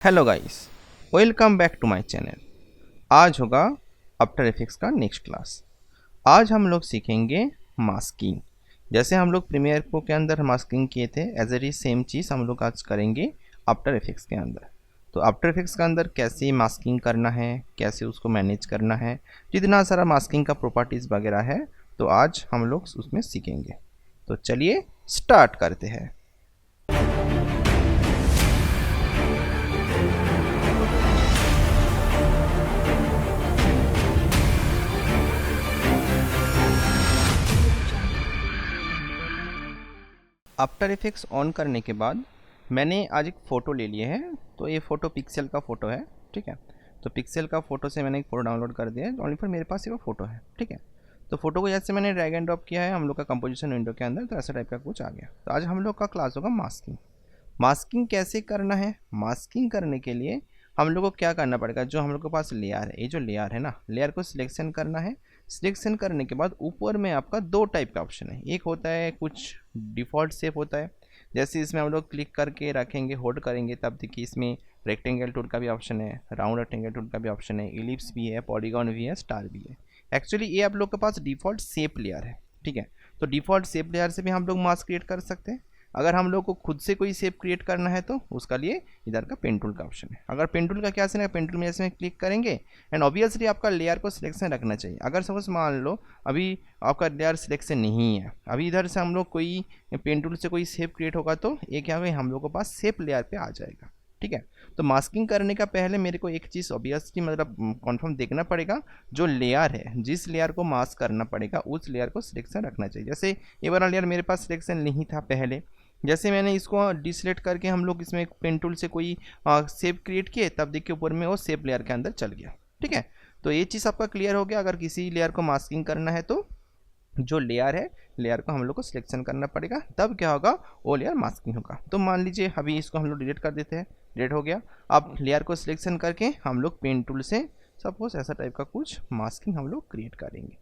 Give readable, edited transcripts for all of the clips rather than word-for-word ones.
Hello guys, welcome back to my channel. आज होगा after effects का नेक्स्ट क्लास। आज हम लोग सीखेंगे मास्किंग। जैसे हम लोग प्रीमियर प्रो के अंदर मास्किंग किए थे, एज इट इज सेम चीज़ हम लोग आज करेंगे आफ्टर इफेक्ट्स के अंदर। तो आफ्टर इफेक्ट्स के अंदर कैसे मास्किंग करना है, कैसे उसको मैनेज करना है, जितना सारा मास्किंग का प्रॉपर्टीज़ वगैरह है, तो आज हम लोग उसमें सीखेंगे। तो चलिए स्टार्ट करते हैं। आफ्टर इफेक्ट्स ऑन करने के बाद मैंने आज एक फ़ोटो ले लिए है। तो ये फ़ोटो पिक्सेल का फ़ोटो है, ठीक है। तो पिक्सेल का फ़ोटो से मैंने एक फ़ोटो डाउनलोड कर दिया है, ओनली फॉर मेरे पास ये वो फ़ोटो है, ठीक है। तो फ़ोटो को जैसे मैंने ड्रैग एंड ड्रॉप किया है हम लोग का कंपोजिशन विंडो के अंदर, तो ऐसा टाइप का कुछ आ गया। तो आज हम लोग का क्लास होगा मास्किंग। मास्किंग कैसे करना है? मास्किंग करने के लिए हम लोग को क्या करना पड़ेगा, जो हम लोग के पास लेयर है, ये जो लेयर है ना, लेयर को सिलेक्शन करना है। सिलेक्शन करने के बाद ऊपर में आपका दो टाइप का ऑप्शन है। एक होता है कुछ डिफ़ॉल्ट शेप होता है, जैसे इसमें हम लोग क्लिक करके रखेंगे, होल्ड करेंगे, तब देखिए इसमें रेक्टेंगल टूल का भी ऑप्शन है, राउंड रेक्टेंगल टूल का भी ऑप्शन है, इलिप्स भी है, पॉलीगॉन भी है, स्टार भी है। एक्चुअली ये आप लोग के पास डिफ़ॉल्ट शेप लेयर है, ठीक है। तो डिफ़ॉल्ट शेप लेयर से भी हम लोग मास्क क्रिएट कर सकते हैं। अगर हम लोग को खुद से कोई शेप क्रिएट करना है तो उसका लिए इधर का पेन टूल का ऑप्शन है। अगर पेन टूल का क्या सीन है, पेन टूल में जैसे में क्लिक करेंगे एंड ऑब्वियसली आपका लेयर को सिलेक्शन रखना चाहिए। अगर सपोज मान लो अभी आपका लेयर सिलेक्शन नहीं है, अभी इधर से हम लोग कोई पेन टूल से कोई शेप क्रिएट होगा तो ये क्या होगा, हम लोग के पास शेप लेयर पे आ जाएगा, ठीक है। तो मास्किंग करने का पहले मेरे को एक चीज़ ऑब्वियसली मतलब कॉन्फर्म देखना पड़ेगा, जो लेयर है, जिस लेयर को मास्क करना पड़ेगा उस लेयर को सिलेक्शन रखना चाहिए। जैसे ये वाला लेयर मेरे पास सिलेक्शन नहीं था पहले, जैसे मैंने इसको डिसलेक्ट करके हम लोग इसमें पेन टूल से कोई शेप क्रिएट किए, तब देखिए ऊपर में वो शेप लेयर के अंदर चल गया, ठीक है। तो ये चीज़ आपका क्लियर हो गया। अगर किसी लेयर को मास्किंग करना है तो जो लेयर है, लेयर को हम लोग को सिलेक्शन करना पड़ेगा, तब क्या होगा, वो लेयर मास्किंग होगा। तो मान लीजिए अभी इसको हम लोग डिलीट कर देते हैं, डिलीट हो गया। अब लेयर को सिलेक्शन करके हम लोग पेन टूल से सपोज ऐसा टाइप का कुछ मास्किंग हम लोग क्रिएट करेंगे।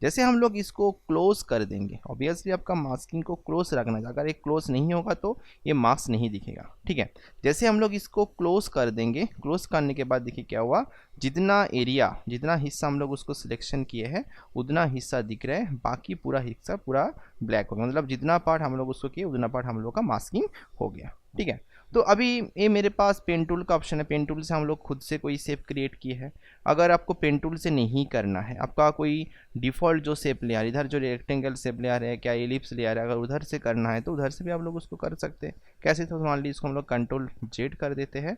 जैसे हम लोग इसको क्लोज कर देंगे, ऑब्वियसली आपका मास्किंग को क्लोज रखना है, अगर ये क्लोज नहीं होगा तो ये मास्क नहीं दिखेगा, ठीक है। जैसे हम लोग इसको क्लोज कर देंगे, क्लोज करने के बाद देखिए क्या हुआ, जितना एरिया, जितना हिस्सा हम लोग उसको सिलेक्शन किए हैं उतना हिस्सा दिख रहा है, बाकी पूरा हिस्सा पूरा ब्लैक हो गया। मतलब जितना पार्ट हम लोग उसको किए उतना पार्ट हम लोग का मास्किंग हो गया, ठीक है। तो अभी ये मेरे पास पेन टूल का ऑप्शन है, पेन टूल से हम लोग खुद से कोई शेप क्रिएट किए है। अगर आपको पेन टूल से नहीं करना है, आपका कोई डिफ़ॉल्ट जो शेप लेयर, इधर जो रेक्टेंगल शेप लेयर है, क्या एलिप्स लेयर है, अगर उधर से करना है तो उधर से भी आप लोग उसको कर सकते हैं। कैसे, तो मान लीजिए इसको हम लोग कंट्रोल जेड कर देते हैं,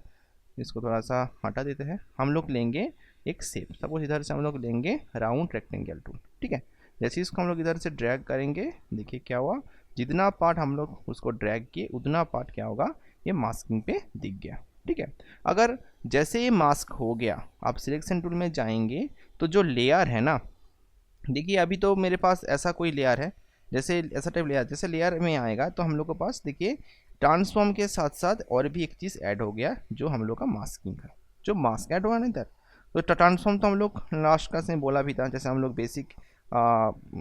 इसको थोड़ा सा हटा देते हैं। हम लोग लेंगे एक शेप, सपोज इधर से हम लोग लेंगे राउंड रेक्टेंगल टूल, ठीक है। जैसे इसको हम लोग इधर से ड्रैग करेंगे, देखिए क्या हुआ, जितना पार्ट हम लोग उसको ड्रैग किए उतना पार्ट क्या होगा, ये मास्किंग पे दिख गया, ठीक है। अगर जैसे ये मास्क हो गया, आप सिलेक्शन टूल में जाएंगे तो जो लेयर है ना, देखिए अभी तो मेरे पास ऐसा कोई लेयर है, जैसे ऐसा टाइप लेयर, जैसे लेयर में आएगा तो हम लोग के पास देखिए ट्रांसफॉर्म के साथ साथ और भी एक चीज़ ऐड हो गया, जो हम लोग का मास्किंग है, जो मास्क ऐड हुआ ना इधर। तो ट्रांसफॉर्म तो हम लोग लास्ट क्लास में बोला भी था, जैसे हम लोग बेसिक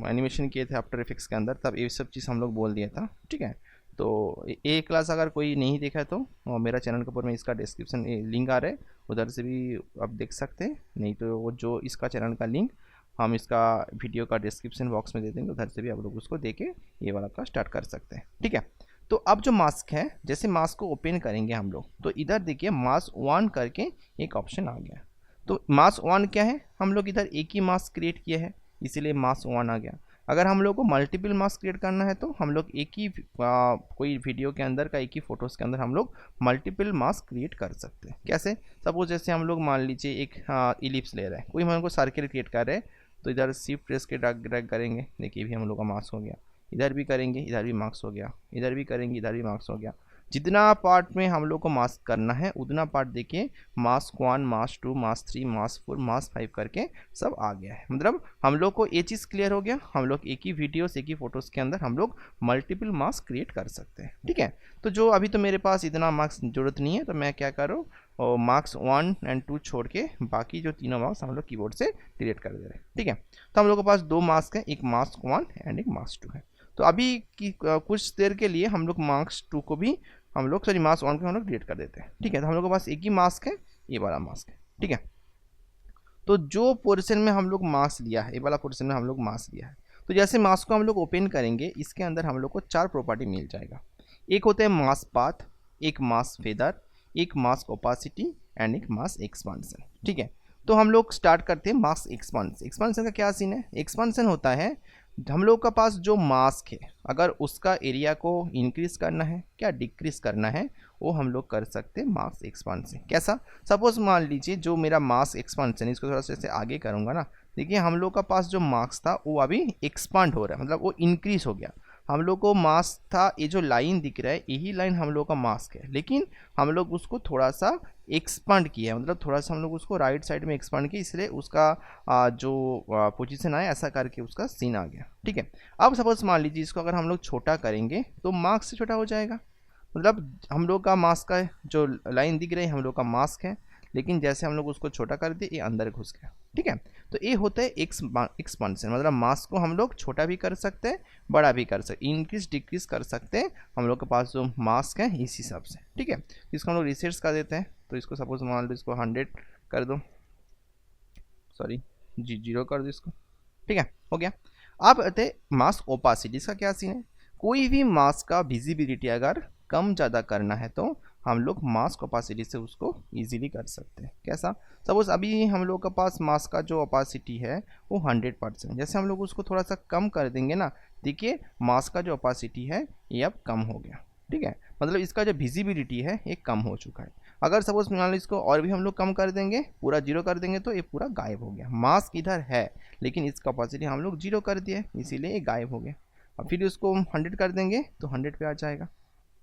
एनिमेशन किए थे आफ्टर इफेक्ट्स के अंदर, तब ये सब चीज़ हम लोग बोल दिया था, ठीक है। तो ये क्लास अगर कोई नहीं देखा तो मेरा चैनल के ऊपर में इसका डिस्क्रिप्शन लिंक आ रहा है, उधर से भी आप देख सकते हैं। नहीं तो वो जो इसका चैनल का लिंक हम इसका वीडियो का डिस्क्रिप्शन बॉक्स में दे देंगे, उधर से भी आप लोग उसको देके ये वाला का स्टार्ट कर सकते हैं, ठीक है। तो अब जो मास्क है, जैसे मास्क को ओपन करेंगे हम लोग तो इधर देखिए मास्क वन करके एक ऑप्शन आ गया। तो मास्क वन क्या है, हम लोग इधर एक ही मास्क क्रिएट किया है इसीलिए मास्क वन आ गया। अगर हम लोग को मल्टीपल मास्क क्रिएट करना है तो हम लोग एक ही कोई वीडियो के अंदर का एक ही फोटोज़ के अंदर हम लोग मल्टीपल मास्क क्रिएट कर सकते हैं। कैसे, सपोज जैसे हम लोग मान लीजिए एक इलिप्स ले रहा है, कोई हमको सर्किल क्रिएट कर रहे हैं, तो इधर शिफ्ट प्रेस के ड्रैग करेंगे, देखिए भी हम लोग का मास्क हो गया। इधर भी करेंगे, इधर भी मार्क्स हो गया, इधर भी करेंगे, इधर भी मार्क्स हो गया। जितना पार्ट में हम लोग को मास्क करना है उतना पार्ट देखिए mask one, mask two, mask three, mask four, mask five करके सब आ गया है। मतलब हम लोग को ये चीज़ क्लियर हो गया, हम लोग एक ही वीडियोस एक ही फोटोज़ के अंदर हम लोग मल्टीपल मास्क क्रिएट कर सकते हैं, ठीक है। तो जो अभी तो मेरे पास इतना मार्क्स जरूरत नहीं है, तो मैं क्या करूँ, और मार्क्स वन एंड टू छोड़ के बाकी जो तीनों मार्क्स हम लोग कीबोर्ड से डिलीट कर दे रहे हैं, ठीक है। तो हम लोग के पास दो मास्क है, एक मास्क वन एंड एक मास्क टू है। तो अभी की कुछ देर के लिए हम लोग मार्क्स टू को भी हम लोग सॉरी मास्क ऑन करके हम लोग डिलीट कर देते हैं, ठीक है। तो हम लोग के पास एक ही मास्क है, ये वाला मास्क है, ठीक है। तो जो पोर्शन में हम लोग मास्क लिया है, ये वाला पोर्शन में हम लोग मास्क लिया है, तो जैसे मास्क को हम लोग ओपन करेंगे, इसके अंदर हम लोग को 4 प्रॉपर्टी मिल जाएगा। एक होता है मास्क पाथ, एक मास्क फेदर, एक मास्क ओपासिटी एंड एक मास्क एक्सपांसन, ठीक है। तो हम लोग स्टार्ट करते हैं मास्क एक्सपांसन। एक्सपांसन का क्या सीन है? एक्सपांसन होता है हम लोग का पास जो मास्क है, अगर उसका एरिया को इंक्रीज करना है क्या डिक्रीज करना है, वो हम लोग कर सकते हैं मास्क एक्सपांसन। कैसा? सपोज मान लीजिए जो मेरा मास्क एक्सपांसन, इसको थोड़ा सा ऐसे आगे करूँगा ना, देखिए हम लोग का पास जो मास्क था वो अभी एक्सपांड हो रहा है, मतलब वो इंक्रीज हो गया। हम लोग को मास्क था, ये जो लाइन दिख रहा है यही लाइन हम लोग का मास्क है, लेकिन हम लोग उसको थोड़ा सा एक्सपांड किया है, मतलब थोड़ा सा हम लोग उसको राइट साइड में एक्सपांड किया, इसलिए उसका जो पोजीशन आया ऐसा करके उसका सीन आ गया, ठीक है। अब सपोज मान लीजिए इसको अगर हम लोग छोटा करेंगे तो मास्क से छोटा हो जाएगा, मतलब हम लोग का मास्क का जो लाइन दिख रही है हम लोग का मास्क है, लेकिन जैसे हम लोग उसको छोटा कर दिए ये अंदर घुस गया, ठीक है। तो ये होता है एक्सपांसन, मतलब मास्क को हम लोग छोटा भी कर सकते हैं, बड़ा भी कर सकते हैं, इंक्रीज डिक्रीज कर सकते हैं हम लोग के पास जो मास्क है इस हिसाब से, ठीक है। इसको हम लोग रिसेट्स कर देते हैं, तो इसको सपोज मान लो इसको 100 कर दो, सॉरी 0 कर दो इसको, ठीक है, हो गया। अब आते मास्क ओपासिटी। इसका क्या सीन है? कोई भी मास्क का विजिबिलिटी अगर कम ज़्यादा करना है तो हम लोग मास्क ओपासिटी से उसको इजीली कर सकते हैं। कैसा? सपोज अभी हम लोग के पास मास्क का जो ओपासिटी है वो 100%, जैसे हम लोग उसको थोड़ा सा कम कर देंगे ना, देखिए मास्क का जो ओपासिटी है ये अब कम हो गया, ठीक है। मतलब इसका जो विजिबिलिटी है ये कम हो चुका है। अगर सपोज मान लो इसको और भी हम लोग कम कर देंगे, पूरा 0 कर देंगे, तो ये पूरा गायब हो गया। मास्क इधर है लेकिन इसका ओपासिटी हम लोग 0 कर दिए, इसीलिए ये गायब हो गया। अब फिर इसको 100 कर देंगे तो 100 पे आ जाएगा,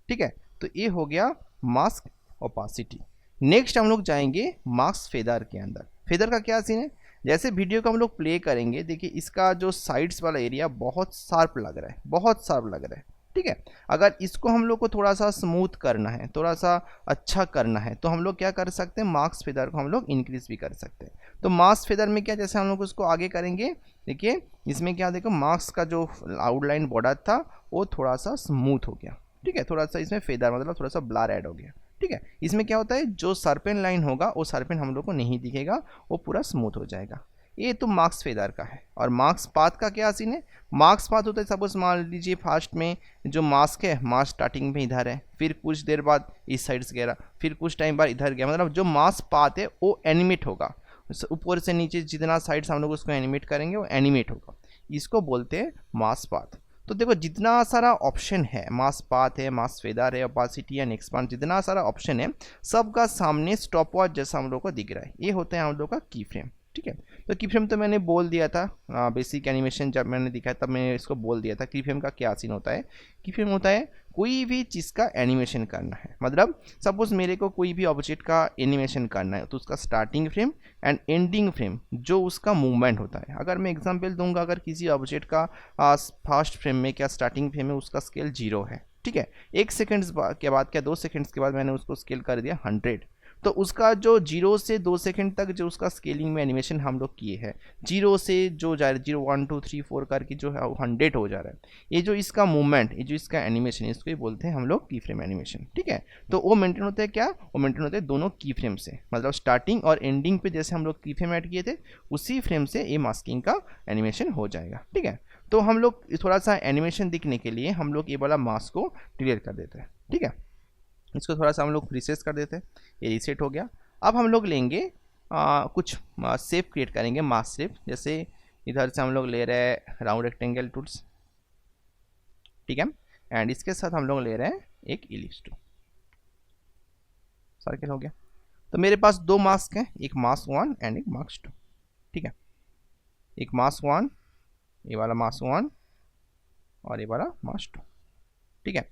ठीक है। तो ये हो गया मास्क ओपासिटी। नेक्स्ट हम लोग जाएंगे मास्क फेदर के अंदर। फेदर का क्या सीन है? जैसे वीडियो को हम लोग प्ले करेंगे, देखिए इसका जो साइड्स वाला एरिया बहुत शार्प लग रहा है, बहुत शार्प लग रहा है, ठीक है। अगर इसको हम लोग को थोड़ा सा स्मूथ करना है, थोड़ा सा अच्छा करना है, तो हम लोग क्या कर सकते हैं, मास्क फेदर को हम लोग इंक्रीज भी कर सकते हैं। तो मास्क फेदर में क्या, जैसे हम लोग उसको आगे करेंगे, देखिए इसमें क्या, देखो मास्क का जो आउटलाइन बॉर्डर था वो थोड़ा सा स्मूथ हो गया, ठीक है। थोड़ा सा इसमें फेदर मतलब थोड़ा सा ब्लर ऐड हो गया, ठीक है। इसमें क्या होता है, जो सरपेन लाइन होगा वो सरपेन हम लोग को नहीं दिखेगा, वो पूरा स्मूथ हो जाएगा। ये तो मार्क्स फेदर का है। और मार्क्स पाथ का क्या सीन है? मार्क्स पाथ होता है, सपोज मान लीजिए फास्ट में जो मास्क है, मास्क स्टार्टिंग में इधर है, फिर कुछ देर बाद इस साइड से गया, फिर कुछ टाइम बाद इधर गया, मतलब जो मास्क पाथ है वो एनिमेट होगा, ऊपर से नीचे जितना साइड्स हम लोग उसको एनिमेट करेंगे वो एनिमेट होगा, इसको बोलते हैं मास्क पाथ। तो देखो जितना सारा ऑप्शन है, मास्क पाथ है, मास्क फेदर है, ओपासिटी एंड एक्सपांड, जितना सारा ऑप्शन है सबका सामने स्टॉपवॉच जैसा हम लोग को दिख रहा है, ये होता है हम लोग का की फ्रेम, ठीक है। तो की फ्रेम तो मैंने बोल दिया था, बेसिक एनिमेशन जब मैंने दिखाया तब मैंने इसको बोल दिया था की फ्रेम का क्या सीन होता है। की फ्रेम होता है कोई भी चीज़ का एनिमेशन करना है, मतलब सपोज मेरे को कोई भी ऑब्जेक्ट का एनिमेशन करना है तो उसका starting frame and ending frame जो उसका मूवमेंट होता है। अगर मैं एग्जांपल दूंगा, अगर किसी ऑब्जेक्ट का फर्स्ट फ्रेम में क्या स्टार्टिंग फ्रेम में उसका स्केल 0 है, ठीक है, 1 सेकेंड्स के बाद क्या 2 सेकेंड्स के बाद मैंने उसको स्केल कर दिया 100, तो उसका जो 0 से 2 सेकंड तक जो उसका स्केलिंग में एनिमेशन हम लोग किए हैं, 0 से जो जा रहा है 0 1 2 3 4 करके जो है 100 हो जा रहा है, ये जो इसका मूवमेंट, ये जो इसका एनिमेशन, इसको ही बोलते हैं हम लोग की फ्रेम एनिमेशन, ठीक है। तो वो मेंटेन होता है क्या, वो मेंटेन होता है दोनों की फ्रेम से, मतलब स्टार्टिंग और एंडिंग पे जैसे हम लोग की फ्रेम ऐड किए थे उसी फ्रेम से ये मास्किंग का एनिमेशन हो जाएगा, ठीक है। तो हम लोग थोड़ा सा एनिमेशन दिखने के लिए हम लोग ये वाला मास्क को क्लियर कर देते हैं, ठीक है। इसको थोड़ा सा हम लोग रिसेट कर देते हैं, ये रिसेट हो गया। अब हम लोग लेंगे कुछ शेप क्रिएट करेंगे, मास्क शेप। जैसे इधर से हम लोग ले रहे हैं राउंड रेक्टेंगल टूल्स, ठीक है, एंड इसके साथ हम लोग ले रहे हैं एक इलिप्स टूल, सर्कल हो गया। तो मेरे पास दो मास्क हैं, एक मास्क 1 एंड एक मास्क 2, ठीक है। एक मास्क 1, ये वाला मास्क 1 और ये वाला मास्क 2, ठीक है।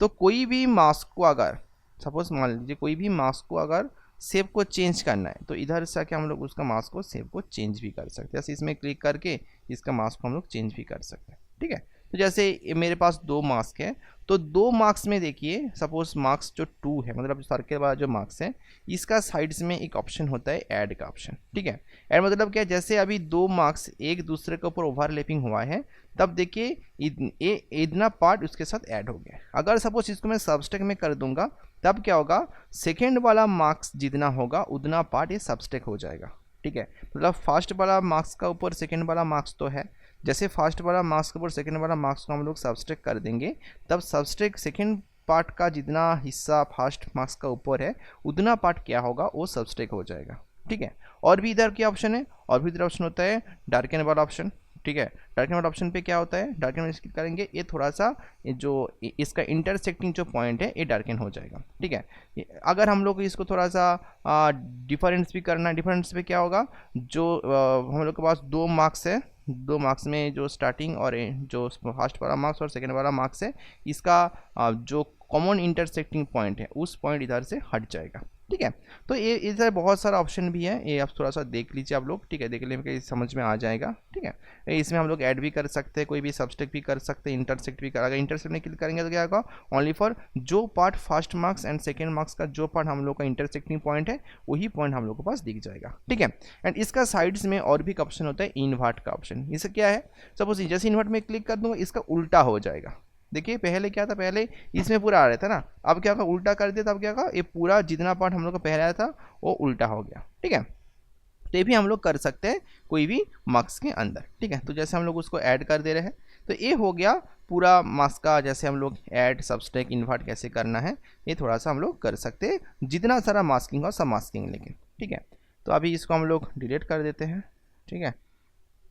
तो कोई भी मास्क को अगर सपोज मान लीजिए कोई भी मास्क को अगर शेप को चेंज करना है तो इधर से आके हम लोग उसका मास्क को शेप को चेंज भी कर सकते हैं। जैसे इसमें क्लिक करके इसका मास्क को हम लोग चेंज भी कर सकते हैं, ठीक है। तो जैसे मेरे पास 2 मार्क्स है, तो 2 मार्क्स में देखिए सपोज मार्क्स जो 2 है, मतलब सर्कल वाला जो मार्क्स है, इसका साइड्स में एक ऑप्शन होता है ऐड का ऑप्शन, ठीक है। ऐड मतलब क्या है, जैसे अभी 2 मार्क्स एक दूसरे के ऊपर ओवरलैपिंग हुआ है, तब देखिए इतना पार्ट उसके साथ ऐड हो गया। अगर सपोज इसको मैं सबस्ट्रैक्ट में कर दूंगा, तब क्या होगा, सेकेंड वाला मार्क्स जितना होगा उतना पार्ट ये सबस्ट्रैक्ट हो जाएगा, ठीक है। मतलब फर्स्ट वाला मार्क्स का ऊपर सेकेंड वाला मार्क्स तो है, जैसे फर्स्ट वाला मार्क्स के ऊपर सेकेंड वाला मार्क्स को हम लोग सबस्ट्रैक्ट कर देंगे, तब सबस्ट्रैक्ट सेकेंड पार्ट का जितना हिस्सा फर्स्ट मार्क्स का ऊपर है उतना पार्ट क्या होगा, वो सबस्ट्रैक्ट हो जाएगा, ठीक है। और भी इधर क्या ऑप्शन है, और भी इधर ऑप्शन होता है डार्कन वाला ऑप्शन, ठीक है। डार्कन वाला ऑप्शन पे क्या होता है, डार्कन में क्लिक करेंगे, ये थोड़ा सा जो इसका इंटरसेक्टिंग जो पॉइंट है ये डार्कन हो जाएगा, ठीक है। अगर हम लोग इसको थोड़ा सा डिफरेंस भी करना है, डिफरेंस पे क्या होगा, जो हम लोग के पास 2 मार्क्स है, 2 मार्क्स में जो स्टार्टिंग और जो फर्स्ट वाला मार्क्स और सेकेंड वाला मार्क्स है, इसका जो कॉमन इंटरसेक्टिंग पॉइंट है उस पॉइंट इधर से हट जाएगा, ठीक है। तो ये इधर बहुत सारा ऑप्शन भी है, ये आप थोड़ा सा देख लीजिए आप लोग, ठीक है, देख लेंगे समझ में आ जाएगा, ठीक है। इसमें हम लोग ऐड भी कर सकते हैं, कोई भी सबस्ट्रैक्ट भी कर सकते हैं, इंटरसेक्ट भी कर, अगर इंटरसेक्ट में क्लिक करेंगे तो क्या होगा, ओनली फॉर जो part first marks and second marks का जो पार्ट हम लोग का इंटरसेक्टिंग पॉइंट है वही पॉइंट हम लोग के पास दिख जाएगा, ठीक है। एंड इसका साइड्स में और भी एक ऑप्शन होता है इन्वर्ट का ऑप्शन। इससे क्या है, सपोज जैसे इन्वर्ट में क्लिक कर दूंगा इसका उल्टा हो जाएगा। देखिए पहले क्या था, पहले इसमें पूरा आ रहा था ना, अब क्या होगा, उल्टा कर दिया, तब क्या होगा, ये पूरा जितना पार्ट हम लोग का पहले आया था वो उल्टा हो गया, ठीक है। तो ये भी हम लोग कर सकते हैं कोई भी मार्क्स के अंदर, ठीक है। तो जैसे हम लोग उसको ऐड कर दे रहे हैं, तो ये हो गया पूरा मार्क्स का, जैसे हम लोग ऐड सबस्ट्रैक्ट इन्वर्ट कैसे करना है ये थोड़ा सा हम लोग कर सकते हैं, जितना सारा मास्किंग हो सब मास्किंग लेकिन, ठीक है। तो अभी इसको हम लोग डिलीट कर देते हैं, ठीक है,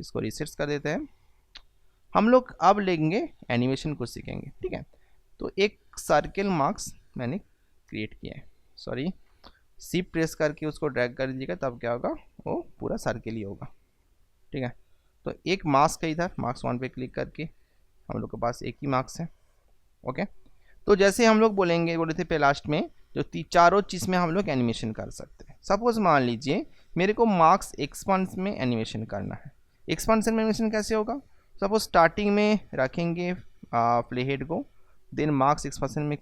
इसको रीसेट कर देते हैं। हम लोग अब लेंगे एनिमेशन को सीखेंगे, ठीक है। तो एक सर्कल मार्क्स मैंने क्रिएट किया है, सॉरी, शिफ्ट प्रेस करके उसको ड्रैग कर दीजिएगा, तब क्या होगा, वो पूरा सर्कल ही होगा, ठीक है। तो एक मार्क्स का इधर मार्क्स 1 पे क्लिक करके हम लोग के पास एक ही मार्क्स है, ओके। तो जैसे हम लोग बोले थे पे लास्ट में, जो चारों चीज़ में हम लोग एनिमेशन कर सकते हैं। सपोज मान लीजिए मेरे को मार्क्स एक्सपांस में एनिमेशन करना है। एक्सपांसन में एनिमेशन कैसे होगा, सपोज स्टार्टिंग में रखेंगे प्ले हेड को, देन मार्क्स एक्सपांसन में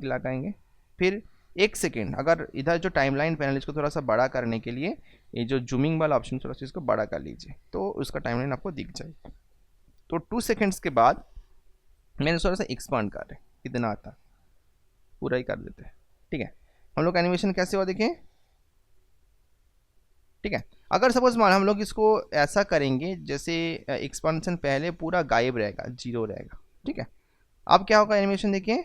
लगाएंगे, फिर 1 सेकेंड, अगर इधर जो टाइमलाइन पैनल इसको थोड़ा सा बड़ा करने के लिए ये जो जूमिंग वाला ऑप्शन थोड़ा सा इसको बड़ा कर लीजिए, तो उसका टाइमलाइन आपको दिख जाएगा। तो 2 सेकेंड्स के बाद मैंने थोड़ा सा एक्सपांड कर रहे, इतना आता पूरा ही कर देते हैं, ठीक है। हम लोग एनिमेशन कैसे हुआ देखें, ठीक है। अगर सपोज मान हम लोग इसको ऐसा करेंगे, जैसे एक्सपांशन पहले पूरा गायब रहेगा, 0 रहेगा, ठीक है। अब क्या होगा एनिमेशन देखिए,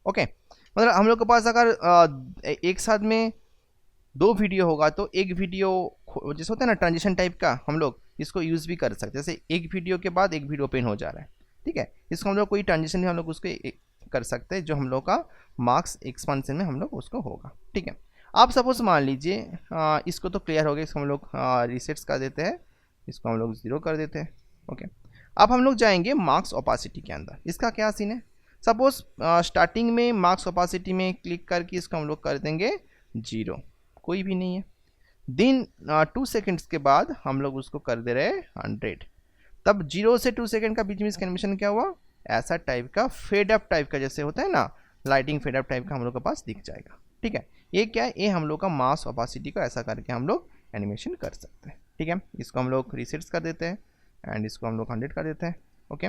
ओके। मतलब हम लोग के पास अगर एक साथ में 2 वीडियो होगा, तो एक वीडियो जैसे होता है ना ट्रांजिशन टाइप का, हम लोग इसको यूज़ भी कर सकते हैं, जैसे एक वीडियो के बाद एक वीडियो ओपन हो जा रहा है, ठीक है। इसको हम लोग कोई ट्रांजिशन भी हम लोग उसको कर सकते हैं, जो हम लोग का मार्क्स एक्सपांशन में हम लोग उसको होगा, ठीक है। आप सपोज मान लीजिए इसको तो क्लियर हो गया, इसको हम लोग रीसेट्स कर देते हैं, इसको हम लोग 0 कर देते हैं, ओके। अब हम लोग जाएंगे मार्क्स ओपासिटी के अंदर। इसका क्या सीन है, सपोज स्टार्टिंग में मार्क्स ओपासिटी में क्लिक करके इसको हम लोग कर देंगे 0, कोई भी नहीं है। दिन 2 सेकेंड्स के बाद हम लोग उसको कर दे रहे हैं 100, तब 0 से 2 सेकेंड का बीच में इसका एनिमेशन क्या हुआ, ऐसा टाइप का फेड अप टाइप का, जैसे होता है ना लाइटिंग फेड अप टाइप का हम लोग के पास दिख जाएगा, ठीक है। ये क्या है, ये हम लोग का मार्क्स ओपासिटी को ऐसा करके हम लोग एनिमेशन कर सकते हैं, ठीक है। इसको हम लोग रीसेट्स कर देते हैं एंड इसको हम लोग 100 कर देते हैं, ओके।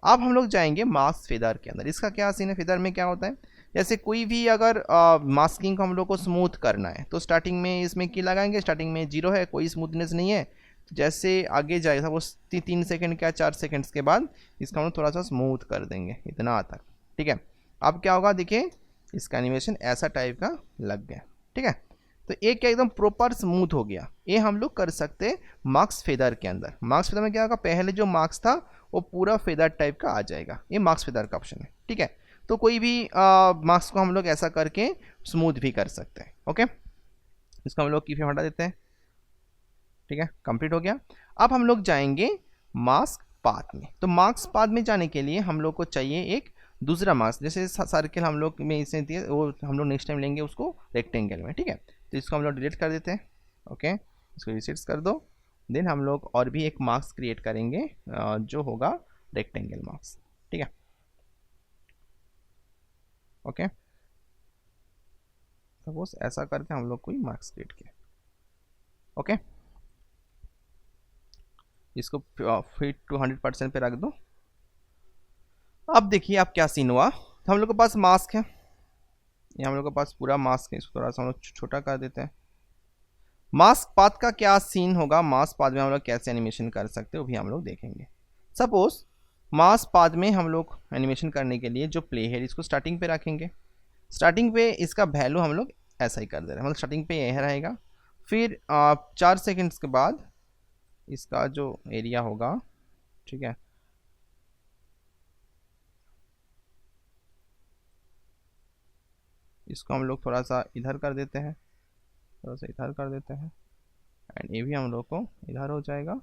अब हम लोग जाएंगे मार्क्स फेदर के अंदर। इसका क्या सीन है, फेदर में क्या होता है, जैसे कोई भी अगर मास्किंग को हम लोग को स्मूथ करना है, तो स्टार्टिंग में इसमें की लगाएंगे, स्टार्टिंग में 0 है, कोई स्मूथनेस नहीं है, तो जैसे आगे जाएगा वो 3 सेकेंड क्या 4 सेकेंड्स के बाद इसका हम लोग थोड़ा सा स्मूथ कर देंगे, इतना तक, ठीक है। अब क्या होगा देखिए, इसका एनिमेशन ऐसा टाइप का लग गया, ठीक है। तो एक क्या एकदम प्रॉपर स्मूथ हो गया। ये हम लोग कर सकते हैं मार्क्स फेदर के अंदर। मार्क्स फेदर में क्या होगा, पहले जो मार्क्स था वो पूरा फेदर टाइप का आ जाएगा, ये मार्क्स फेदर का ऑप्शन है, ठीक है। तो कोई भी मार्क्स को हम लोग ऐसा करके स्मूथ भी कर सकते हैं, ओके। इसको हम लोग की फ्रेम हटा देते हैं, ठीक है, कंप्लीट हो गया। अब हम लोग जाएंगे मास्क पाथ में। तो मार्क्स पाथ में जाने के लिए हम लोग को चाहिए एक दूसरा मार्क्स, जैसे सर्कल हम लोग में इसे दिए, वो हम लोग नेक्स्ट टाइम लेंगे उसको रेक्टेंगल में, ठीक है। तो इसको हम लोग डिलीट कर देते हैं, ओके। इसको रीसेट कर दो देन हम लोग और भी एक मार्क्स क्रिएट करेंगे जो होगा रेक्टेंगल मार्क्स, ठीक है। ओके, सपोज ऐसा करके हम लोग कोई मार्क्स क्रिएट किया। ओके, इसको फिट टू 100% पे रख दो। अब देखिए आप क्या सीन हुआ। तो हम लोग के पास मास्क है, ये हम लोग के पास पूरा मास्क है, इसको थोड़ा सा हम लोग छोटा कर देते हैं। मास्क पाथ का क्या सीन होगा, मास्क पाथ में हम लोग कैसे एनिमेशन कर सकते हैं वो भी हम लोग देखेंगे। सपोज मास्क पाथ में हम लोग एनिमेशन करने के लिए जो प्ले है इसको स्टार्टिंग पे रखेंगे। स्टार्टिंग पे इसका वैल्यू हम लोग ऐसा ही कर दे रहे हैं, मतलब स्टार्टिंग पे यह रहेगा। फिर 4 सेकेंड्स के बाद इसका जो एरिया होगा, ठीक है, इसको हम लोग थोड़ा सा इधर कर देते हैं, थोड़ा सा इधर कर देते हैं, एंड ये भी हम लोग को इधर हो जाएगा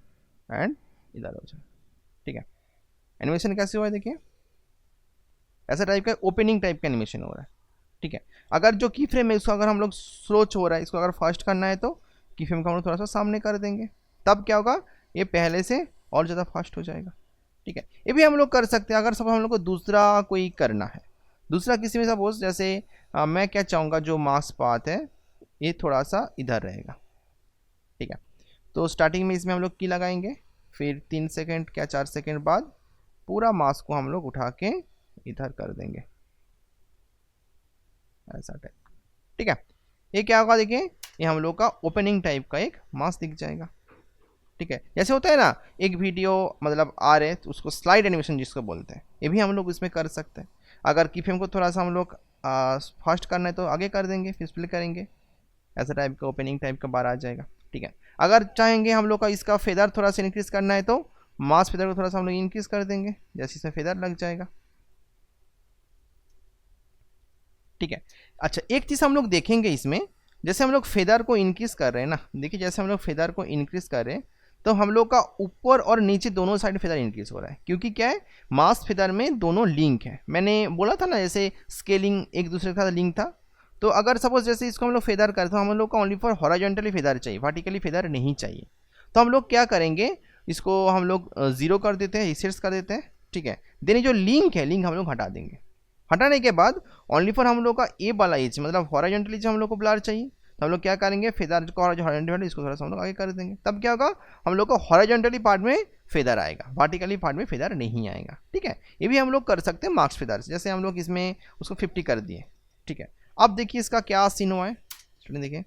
एंड इधर हो जाएगा, ठीक है। एनिमेशन कैसे हुआ है देखिए, ऐसा टाइप का ओपनिंग टाइप का एनिमेशन हो रहा है, ठीक है। अगर जो की फ्रेम है उसको अगर हम लोग स्लो हो रहा है, इसको अगर फास्ट करना है तो की फ्रेम को हम लोग थोड़ा सा सामने कर देंगे, तब क्या होगा, ये पहले से और ज़्यादा फास्ट हो जाएगा, ठीक है। ये भी हम लोग कर सकते हैं अगर सब हम लोग को दूसरा कोई करना है, दूसरा किसी में सपोज जैसे मैं क्या चाहूँगा, जो मास्क पाथ है ये थोड़ा सा इधर रहेगा, ठीक है। तो स्टार्टिंग में इसमें हम लोग की लगाएंगे, फिर 3 सेकेंड क्या 4 सेकेंड बाद पूरा मास्क को हम लोग उठा के इधर कर देंगे, ऐसा टाइप, ठीक है। ये क्या होगा देखिए, ये हम लोग का ओपनिंग टाइप का एक मास्क दिख जाएगा, ठीक है। जैसे होता है ना एक वीडियो मतलब आ रहे तो उसको स्लाइड एनिमेशन जिसको बोलते हैं, ये भी हम लोग इसमें कर सकते हैं। अगर की फ्रेम को थोड़ा सा हम लोग फास्ट करना है तो आगे कर देंगे, फिर प्ले करेंगे, ऐसा टाइप का ओपनिंग टाइप का बार आ जाएगा, ठीक है। अगर चाहेंगे हम लोग का इसका फेदर थोड़ा सा इंक्रीज करना है तो मास फेदर को थोड़ा सा हम लोग इंक्रीज कर देंगे, जैसे इसमें फेदर लग जाएगा, ठीक है। अच्छा एक चीज़ हम लोग देखेंगे इसमें, जैसे हम लोग फेदर को इंक्रीज कर रहे हैं ना, देखिए जैसे हम लोग फेदर को इंक्रीज कर रहे हैं तो हम लोग का ऊपर और नीचे दोनों साइड फेदर इंक्रीज हो रहा है, क्योंकि क्या है मास फेदर में दोनों लिंक है। मैंने बोला था ना जैसे स्केलिंग एक दूसरे के साथ लिंक था, तो अगर सपोज जैसे इसको हम लोग फेदर करते तो हम लोग का ओनली फॉर हॉरिजॉन्टली फेदर चाहिए, वर्टिकली फेदर नहीं चाहिए। तो हम लोग क्या करेंगे, इसको हम लोग 0 कर देते हैं, रीसेट्स कर देते हैं, ठीक है। देन जो लिंक है लिंक हम लोग हटा देंगे। हटाने के बाद ओनली फॉर हम लोग का ए वाला एज मतलब हॉरिजॉन्टली जो हम लोग को ब्लर चाहिए, तो हम लोग क्या करेंगे फेदर को जो हॉरिजॉन्टली इसको थोड़ा सा हम लोग आगे कर देंगे, तब क्या होगा हम लोग को हॉरिजॉन्टली पार्ट में फेदर आएगा, वर्टिकली पार्ट में फेदर नहीं आएगा, ठीक है। ये भी हम लोग कर सकते हैं मार्क्स फेदर से, जैसे हम लोग इसमें उसको 50 कर दिए, ठीक है। अब देखिए इसका क्या सीन हुआ है, देखिए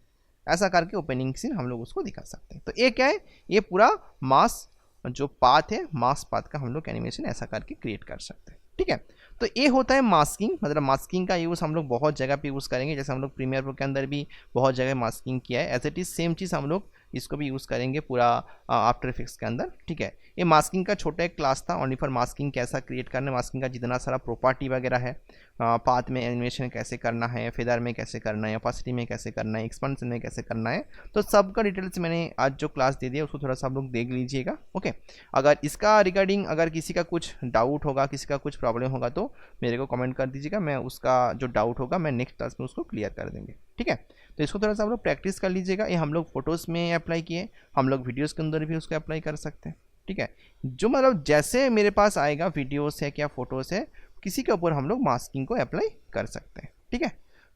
ऐसा करके ओपनिंग सीन हम लोग उसको दिखा सकते हैं। तो ये क्या है, ये पूरा मास जो पाथ है मास पाथ का हम लोग एनिमेशन ऐसा करके क्रिएट कर सकते हैं, ठीक है। तो ये होता है मास्किंग, मतलब मास्किंग का यूज़ हम लोग बहुत जगह पे यूज़ करेंगे, जैसे हम लोग प्रीमियर प्रो के अंदर भी बहुत जगह मास्किंग किया है, एज इट इज़ सेम चीज़ हम लोग इसको भी यूज़ करेंगे पूरा आफ्टर इफेक्ट्स के अंदर, ठीक है। ये मास्किंग का छोटा एक क्लास था ओनली फॉर मास्किंग कैसा क्रिएट करना, मास्किंग का जितना सारा प्रॉपर्टी वगैरह है, पाथ में एनिमेशन कैसे करना है, फेदर में कैसे करना है, ऑपेसिटी में कैसे करना है, एक्सपेंशन में कैसे करना है, तो सबका डिटेल्स मैंने आज जो क्लास दे दिया उसको थोड़ा सा आप लोग देख लीजिएगा, ओके। अगर इसका रिगार्डिंग अगर किसी का कुछ डाउट होगा, किसी का कुछ प्रॉब्लम होगा तो मेरे को कमेंट कर दीजिएगा, मैं उसका जो डाउट होगा मैं नेक्स्ट क्लास में उसको क्लियर कर देंगे, ठीक है। तो इसको थोड़ा सा आप लोग प्रैक्टिस कर लीजिएगा। ये हम लोग फोटोज़ में अप्लाई किए, हम लोग वीडियोज़ के अंदर भी उसको अप्लाई कर सकते हैं, ठीक है। जो मतलब जैसे मेरे पास आएगा वीडियोस है क्या फोटोज़ है, किसी के ऊपर हम लोग मास्किंग को अप्लाई कर सकते हैं, ठीक है।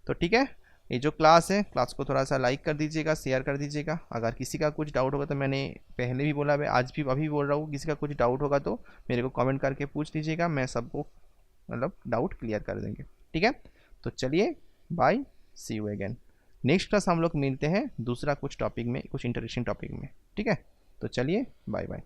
तो ठीक है, ये जो क्लास है क्लास को थोड़ा सा लाइक कर दीजिएगा, शेयर कर दीजिएगा। अगर किसी का कुछ डाउट होगा तो मैंने पहले भी बोला, मैं आज भी अभी बोल रहा हूँ, किसी का कुछ डाउट होगा तो मेरे को कमेंट करके पूछ लीजिएगा, मैं सबको मतलब डाउट क्लियर कर देंगे, ठीक है। तो चलिए bye, see you again. Next class हम लोग मिलते हैं दूसरा कुछ टॉपिक में, कुछ इंटरेस्टिंग टॉपिक में, ठीक है। तो चलिए बाय बाय।